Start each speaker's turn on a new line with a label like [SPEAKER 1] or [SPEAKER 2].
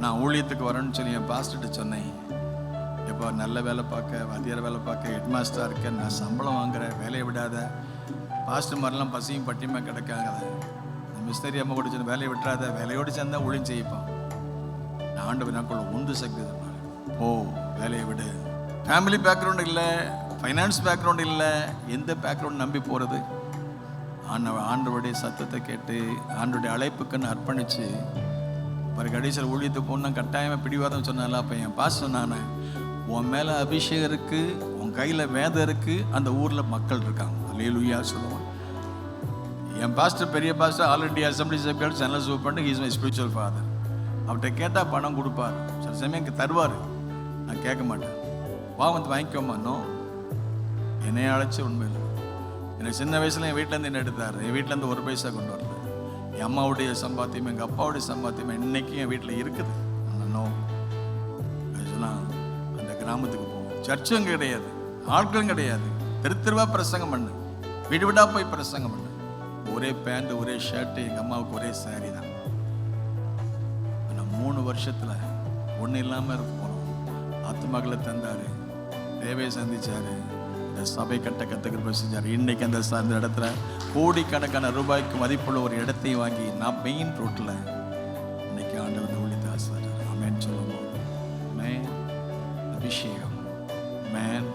[SPEAKER 1] நான் ஊழியத்துக்கு வரேன்னு சொல்லி என் பாஸ்டர்கிட்ட சொன்னேன். எப்போ நல்ல வேலை பார்க்க, வாத்தியார் வேலை பார்க்க, ஹெட் மாஸ்டராக இருக்கேன், நான் சம்பளம் வாங்குறேன், வேலையை விடாத. பாஸ்டர் மாதிரிலாம் பசியும் பட்டியமாக கிடக்காங்க. மிஸ்தரி அம்மா கூட சொன்ன வேலையை விட்டுறாத, வேலையோடு சேர்ந்தா ஊழியம் செய்யப்பான். நான் ஆண்டவர் நாட்கள் உந்து சக்தி ஓ வேலையை விடு. ஃபேமிலி பேக்ரவுண்ட் இல்லை, ஃபைனான்ஸ் பேக்ரவுண்ட் இல்லை, எந்த பேக்ரவுண்ட் நம்பி போகிறது? ஆண்டவருடைய சத்தத்தை கேட்டு ஆண்டவருடைய அழைப்புக்குன்னு அர்ப்பணித்து பிறகு கடைசியில் ஊழியத்தை போனால் கட்டாயமாக பிடிவாதம் சொன்னால. அப்போ என் பாஸ் சொன்னானே, உன் மேலே அபிஷேகம் இருக்குது, உன் கையில் வேதம் இருக்குது, அந்த ஊரில் மக்கள் இருக்காங்க. அல்லேலூயா சொல்லுவான். என் பாஸ்டர் பெரிய pastor all India assembly secretary general superintendent, he's my spiritual father. அவர்கிட்ட கேட்டால் பணம் கொடுப்பார், சில சமயம் எனக்கு தருவார், நான் கேட்க மாட்டேன். வா வந்து வாங்கிக்கோமானோ என்னைய அழைச்சி. உண்மையில் எனக்கு சின்ன வயசில் என் வீட்டிலேருந்து என்ன எடுத்தார், என் வீட்டிலேருந்து ஒரு பைசா கொண்டு வரல. என் அம்மாவுடைய சம்பாத்தியம், எங்கள் அப்பாவுடைய சம்பாத்தியம் இன்னைக்கு என் வீட்டில் இருக்குது. நோ சொன்னால் அந்த கிராமத்துக்கு போவோம், சர்ச்சும் கிடையாது, ஆட்களும் கிடையாது, தெருவா பிரசங்கம் பண்ணு, வீடு விடா போய் பிரசங்கம் பண்ணு. ஒரே பேண்ட், ஒரே ஷர்ட்டு, எங்கள் அம்மாவுக்கு ஒரே சாரி தான். ஆனால் 3 வருஷத்தில் ஒன்றும் இல்லாமல் இருக்க போனோம். ஆத்துமகளை தந்தார், தேவையை சந்திச்சார், இந்த சபை கற்றுக்கிற செஞ்சார். இன்னைக்கு அந்த இடத்துல கோடிக்கணக்கான ரூபாய்க்கு மதிப்புள்ள ஒரு இடத்தையும் வாங்கி நான் மெயின் ரோட்டில் இன்னைக்கு ஆண்டவர் ஊழியத்தை ஆசீர்வதிச்சார். ஆமென் சொல்லுவோம். மேன் அபிஷேகம், மேன்